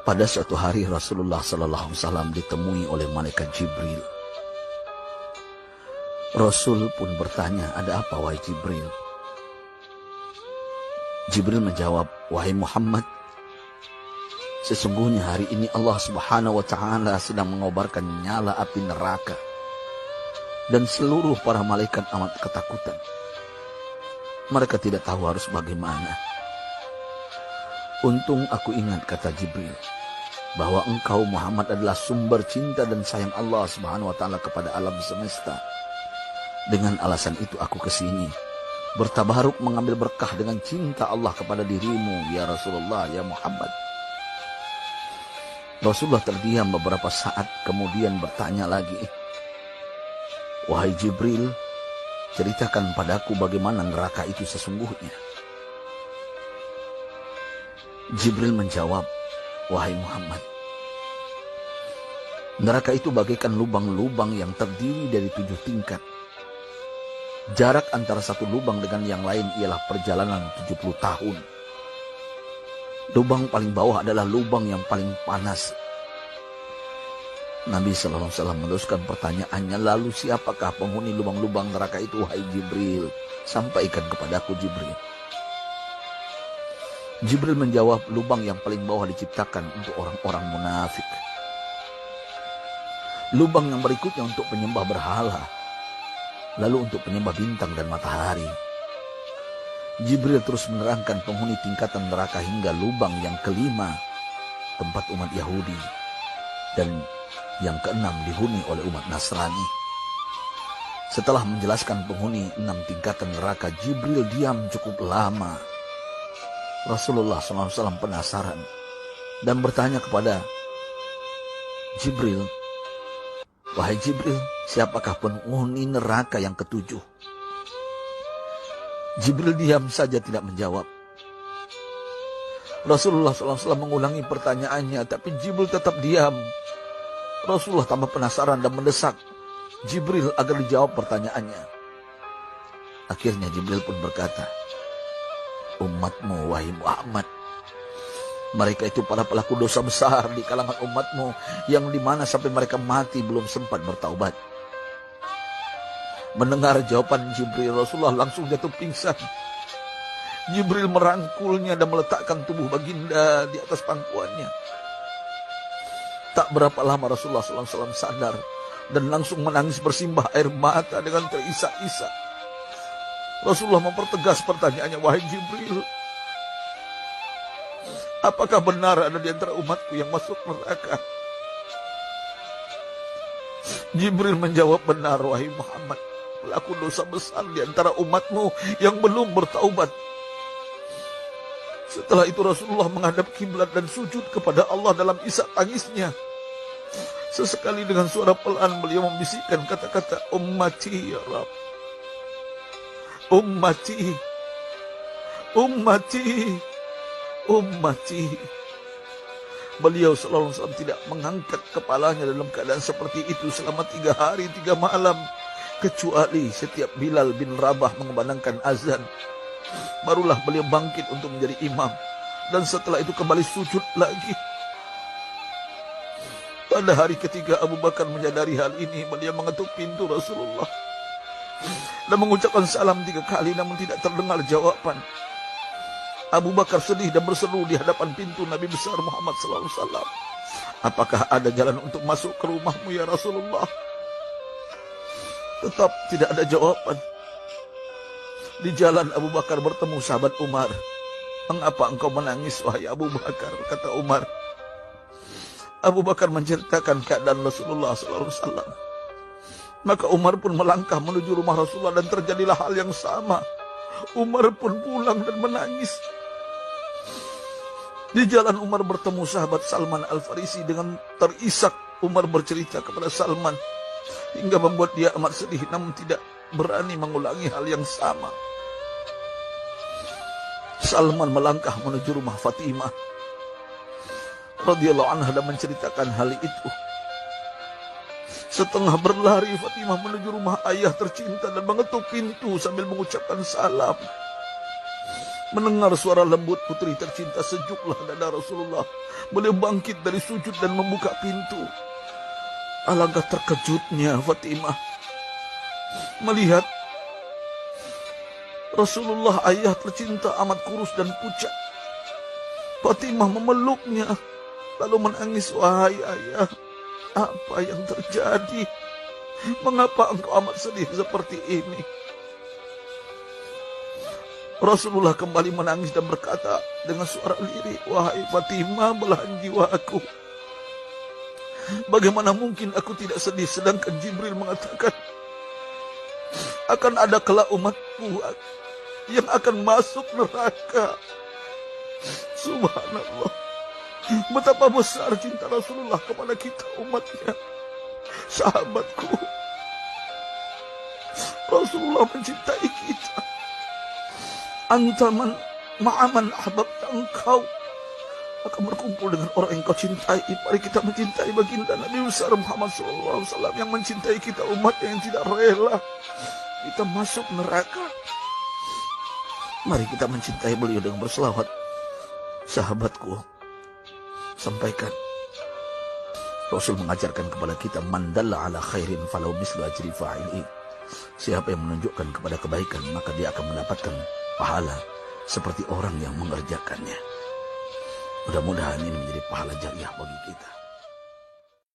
Pada suatu hari Rasulullah SAW ditemui oleh malaikat Jibril. Rasul pun bertanya, "Ada apa wahai Jibril?" Jibril menjawab, "Wahai Muhammad, sesungguhnya hari ini Allah Subhanahu wa Ta'ala sedang mengobarkan nyala api neraka, dan seluruh para malaikat amat ketakutan. Mereka tidak tahu harus bagaimana. Untung aku ingat," kata Jibril, "bahwa engkau Muhammad adalah sumber cinta dan sayang Allah Subhanahu wa Ta'ala kepada alam semesta. Dengan alasan itu aku kesini, bertabaruk mengambil berkah dengan cinta Allah kepada dirimu, ya Rasulullah, ya Muhammad." Rasulullah terdiam beberapa saat, kemudian bertanya lagi, "Wahai Jibril, ceritakan padaku bagaimana neraka itu sesungguhnya." Jibril menjawab, "Wahai Muhammad, neraka itu bagaikan lubang-lubang yang terdiri dari 7 tingkat. Jarak antara satu lubang dengan yang lain ialah perjalanan 70 tahun. Lubang paling bawah adalah lubang yang paling panas." Nabi SAW meneruskan pertanyaannya, "Lalu siapakah penghuni lubang-lubang neraka itu, wahai Jibril? Sampaikan kepadaku, Jibril." Jibril menjawab, "Lubang yang paling bawah diciptakan untuk orang-orang munafik. Lubang yang berikutnya untuk penyembah berhala. Lalu untuk penyembah bintang dan matahari." Jibril terus menerangkan penghuni tingkatan neraka hingga lubang yang kelima, tempat umat Yahudi, dan yang keenam dihuni oleh umat Nasrani. Setelah menjelaskan penghuni 6 tingkatan neraka, Jibril diam cukup lama. Rasulullah SAW penasaran dan bertanya kepada Jibril, "Wahai Jibril, siapakah penghuni neraka yang ke-7?" Jibril diam saja tidak menjawab. Rasulullah SAW mengulangi pertanyaannya, tapi Jibril tetap diam. Rasulullah tambah penasaran dan mendesak Jibril agar dijawab pertanyaannya. Akhirnya Jibril pun berkata, "Umatmu, wahai Muhammad, mereka itu para pelaku dosa besar di kalangan umatmu, yang dimana sampai mereka mati belum sempat bertaubat." Mendengar jawaban Jibril, Rasulullah langsung jatuh pingsan. Jibril merangkulnya dan meletakkan tubuh baginda di atas pangkuannya. Tak berapa lama Rasulullah SAW sadar dan langsung menangis bersimbah air mata dengan terisak-isak. Rasulullah mempertegas pertanyaannya, "Wahai Jibril, apakah benar ada di antara umatku yang masuk neraka?" Jibril menjawab, "Benar, wahai Muhammad, pelaku dosa besar di antara umatmu yang belum bertaubat." Setelah itu Rasulullah menghadap kiblat dan sujud kepada Allah dalam isak tangisnya. Sesekali dengan suara pelan beliau membisikkan kata-kata, "Ummati ya Rabb, ummati, ummati, ummati." Beliau SAW tidak mengangkat kepalanya dalam keadaan seperti itu selama 3 hari 3 malam. Kecuali setiap Bilal bin Rabah mengumandangkan azan, barulah beliau bangkit untuk menjadi imam. Dan setelah itu kembali sujud lagi. Pada hari ketiga Abu Bakar menyadari hal ini. Beliau mengetuk pintu Rasulullah dan mengucapkan salam 3 kali, namun tidak terdengar jawaban. Abu Bakar sedih dan berseru di hadapan pintu Nabi besar Muhammad SAW, "Apakah ada jalan untuk masuk ke rumahmu ya Rasulullah?" Tetap tidak ada jawaban. Di jalan Abu Bakar bertemu sahabat Umar. "Mengapa engkau menangis, wahai Abu Bakar?" kata Umar. Abu Bakar menceritakan keadaan Rasulullah SAW. Maka Umar pun melangkah menuju rumah Rasulullah dan terjadilah hal yang sama. Umar pun pulang dan menangis. Di jalan Umar bertemu sahabat Salman Al-Farisi. Dengan terisak Umar bercerita kepada Salman hingga membuat dia amat sedih, namun tidak berani mengulangi hal yang sama. Salman melangkah menuju rumah Fatimah radhiyallahu anha dan menceritakan hal itu. Setengah berlari Fatimah menuju rumah ayah tercinta dan mengetuk pintu sambil mengucapkan salam. Mendengar suara lembut putri tercinta, sejuklah dada Rasulullah. Beliau bangkit dari sujud dan membuka pintu. Alangkah terkejutnya Fatimah melihat Rasulullah, ayah tercinta, amat kurus dan pucat. Fatimah memeluknya lalu menangis, "Wahai ayah, apa yang terjadi? Mengapa engkau amat sedih seperti ini?" Rasulullah kembali menangis dan berkata dengan suara lirih, "Wahai Fatimah, belahan jiwaku. Bagaimana mungkin aku tidak sedih sedangkan Jibril mengatakan akan ada kelak umatku yang akan masuk neraka." Subhanallah, betapa besar cinta Rasulullah kepada kita umatnya. Sahabatku, Rasulullah mencintai kita. Antaman ma'aman ahbabta, engkau akan berkumpul dengan orang yang kau cintai. Mari kita mencintai baginda Nabi besar Muhammad SAW yang mencintai kita umat yang tidak rela kita masuk neraka. Mari kita mencintai beliau dengan berselawat. Sahabatku, sampaikan, Rasul mengajarkan kepada kita, "Man dalla ala khairin falau mislu ajri fa'ili." Siapa yang menunjukkan kepada kebaikan, maka dia akan mendapatkan pahala seperti orang yang mengerjakannya. Mudah-mudahan ini menjadi pahala jariah bagi kita.